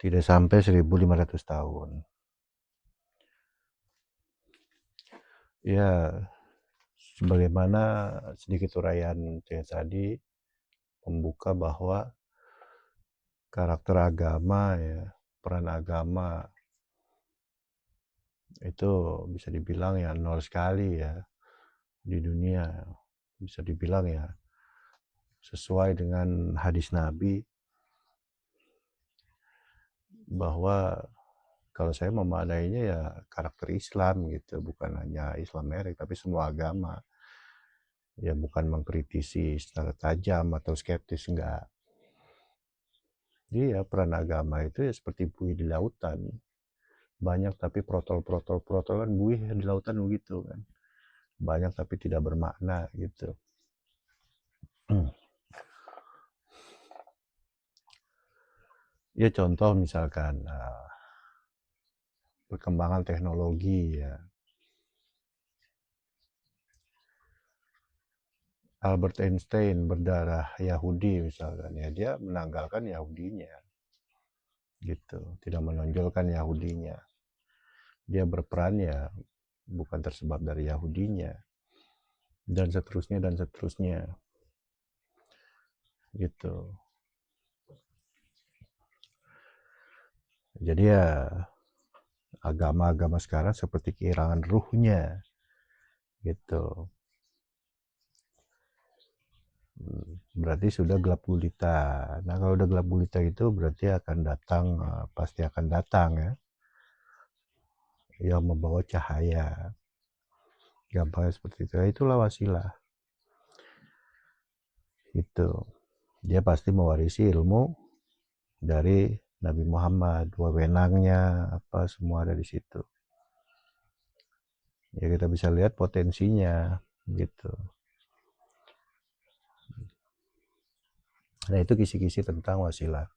Tidak sampai 1.500 tahun. Ya, sebagaimana sedikit uraian yang tadi membuka bahwa karakter agama ya, peran agama itu bisa dibilang ya nol sekali ya di dunia. Bisa dibilang ya sesuai dengan hadis Nabi bahwa kalau saya memaknainya ya karakter Islam gitu, bukan hanya Islam merek tapi semua agama. Ya bukan mengkritisi secara tajam atau skeptis, enggak. Iya, peran agama itu ya seperti buih di lautan. Banyak tapi protol kan buih di lautan begitu kan. Banyak tapi tidak bermakna gitu. Ya contoh misalkan perkembangan teknologi ya. Albert Einstein berdarah Yahudi misalkan ya, dia menanggalkan Yahudinya gitu, tidak menonjolkan Yahudinya. Dia berperan ya bukan tersebab dari Yahudinya, dan seterusnya gitu. Jadi ya agama-agama sekarang seperti kehilangan ruhnya gitu. Berarti sudah gelap gulita. Nah kalau udah gelap gulita itu berarti akan datang, pasti akan datang ya, yang membawa cahaya. Gampangnya seperti itu. Ya, itulah wasilah. Itu dia pasti mewarisi ilmu dari Nabi Muhammad, wewenangnya apa semua ada di situ. Ya kita bisa lihat potensinya gitu. Nah itu kisi-kisi tentang wasilah.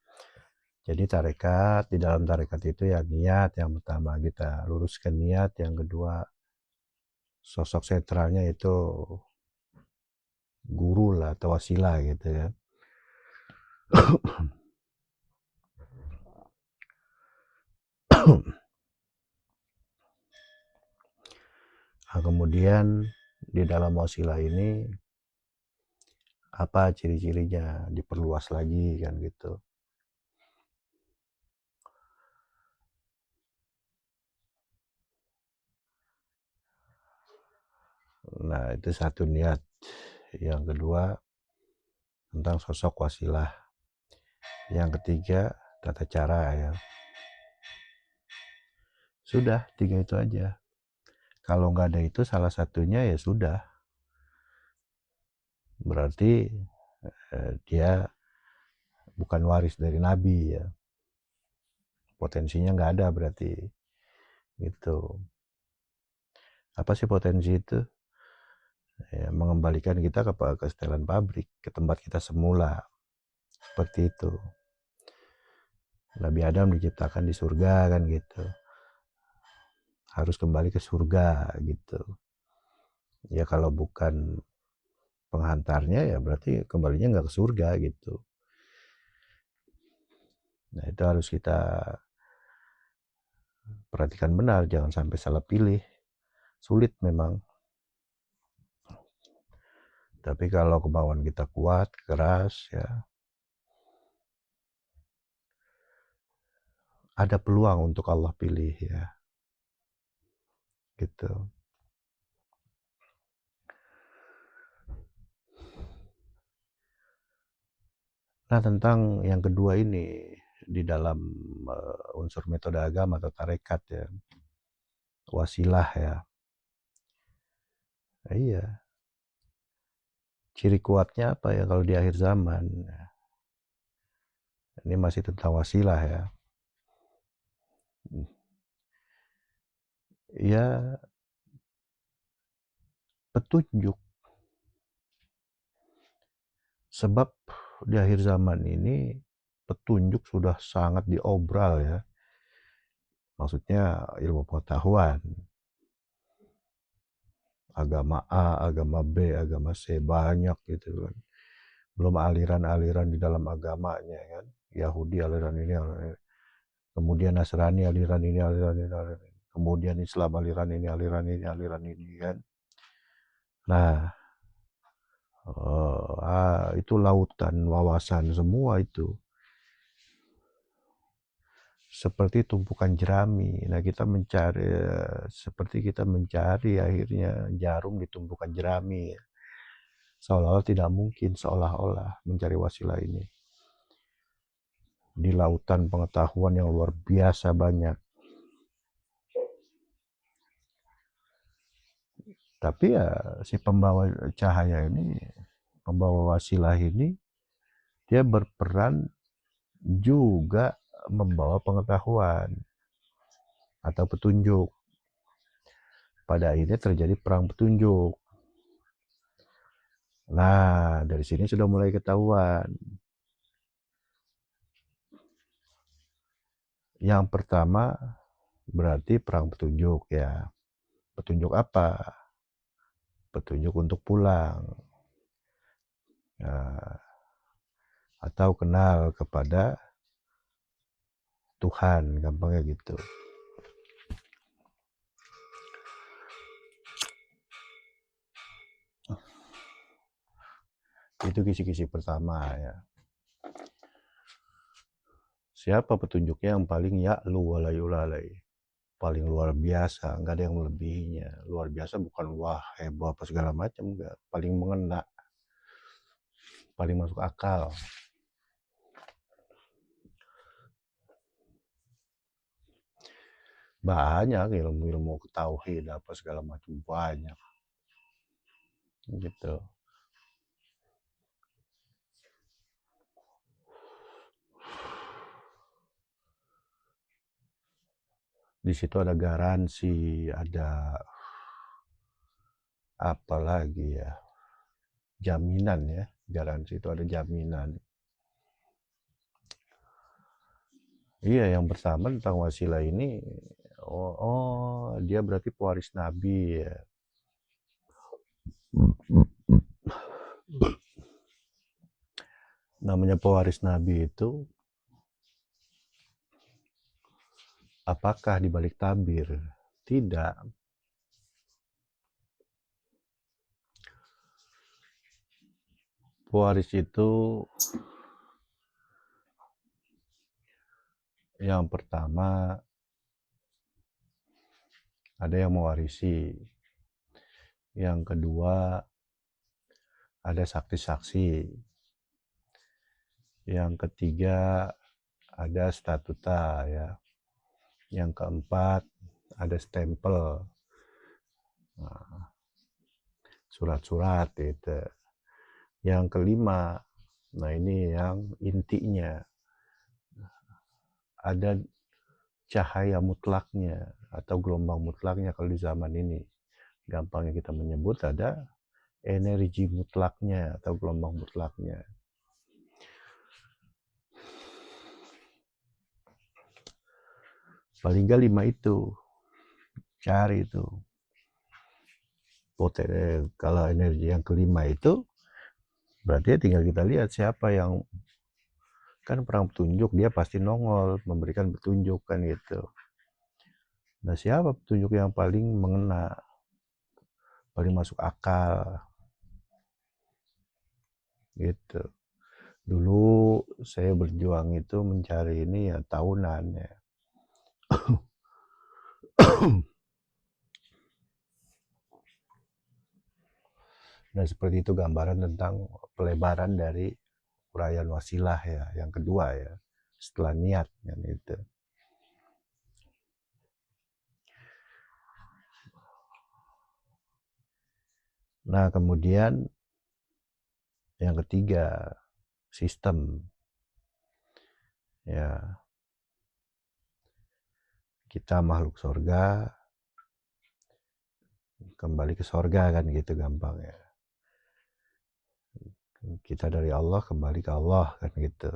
Jadi tarekat, di dalam tarekat itu ya niat yang pertama, kita luruskan niat. Yang kedua, sosok sentralnya itu guru lah atau wasilah gitu ya. Nah, kemudian di dalam wasilah ini apa ciri-cirinya, diperluas lagi kan gitu. Nah itu satu niat. Yang kedua tentang sosok wasilah. Yang ketiga tata cara ya. Sudah, 3 itu aja. Kalau nggak ada itu salah satunya ya sudah. Berarti dia bukan waris dari Nabi ya. Potensinya nggak ada berarti. Gitu. Apa sih potensi itu? Ya, mengembalikan kita ke setelan pabrik, ke tempat kita semula. Seperti itu. Nabi Adam diciptakan di surga kan gitu. Harus kembali ke surga gitu. Ya kalau bukan penghantarnya ya berarti kembalinya nggak ke surga gitu. Nah itu harus kita perhatikan benar, jangan sampai salah pilih. Sulit memang. Tapi kalau kemauan kita kuat, keras ya, ada peluang untuk Allah pilih ya. Gitu. Nah tentang yang kedua ini, di dalam unsur metode agama atau tarekat ya, wasilah ya. Iya. Ciri kuatnya apa ya kalau di akhir zaman? Ini masih tentang wasilah ya. Ya petunjuk. Sebab di akhir zaman ini petunjuk sudah sangat diobral ya. Maksudnya ilmu pengetahuan. Agama A, agama B, agama C, banyak gitu kan. Belum aliran-aliran di dalam agamanya kan. Yahudi aliran ini, aliran ini. kemudian Nasrani aliran ini, aliran ini, aliran ini. Kemudian Islam aliran ini, aliran ini, aliran ini kan. Nah, itu lautan wawasan semua itu. Seperti tumpukan jerami. Nah, kita mencari, seperti kita mencari akhirnya jarum di tumpukan jerami. Seolah-olah tidak mungkin, seolah-olah mencari wasilah ini. Di lautan pengetahuan yang luar biasa banyak. Tapi ya si pembawa cahaya ini, pembawa wasilah ini, dia berperan juga membawa pengetahuan atau petunjuk. Pada akhirnya terjadi perang petunjuk. Nah, dari sini sudah mulai ketahuan. Yang pertama berarti perang petunjuk ya. Petunjuk apa? Petunjuk untuk pulang. Nah, atau kenal kepada Tuhan, gampangnya gitu. Itu kisi-kisi pertama ya. Siapa petunjuknya yang paling ya'lu wa la yulalai? Paling luar biasa, nggak ada yang melebihinya. Luar biasa bukan wah heboh apa segala macam, enggak. Paling mengena, paling masuk akal. Banyak ilmu-ilmu tauhid apa segala macam, banyak gitu. Di situ ada garansi, ada apa lagi ya, jaminan ya. Garansi itu ada jaminan. Iya, yang pertama tentang wasilah ini, dia berarti pewaris Nabi ya. Namanya pewaris Nabi itu, apakah dibalik tabir? Tidak. Pewaris itu yang pertama ada yang mewarisi. Yang kedua ada saksi-saksi. Yang ketiga ada statuta ya. Yang keempat ada stempel. Nah, surat-surat itu. Yang kelima, nah ini yang intinya, ada cahaya mutlaknya atau gelombang mutlaknya. Kalau di zaman ini gampangnya kita menyebut ada energi mutlaknya atau gelombang mutlaknya. Paling nggak 5 itu, cari itu. Kalau energi yang kelima itu, berarti tinggal kita lihat siapa yang, kan perang petunjuk dia pasti nongol memberikan petunjuk kan gitu. Nah, siapa petunjuk yang paling mengena, paling masuk akal gitu. Dulu saya berjuang itu mencari ini ya tahunan ya. Nah, seperti itu gambaran tentang pelebaran dari uraian wasilah ya, yang kedua ya, setelah niat kan itu. Nah, kemudian yang ketiga, sistem. Ya, kita makhluk surga, kembali ke surga kan gitu gampang ya. Kita dari Allah kembali ke Allah kan gitu.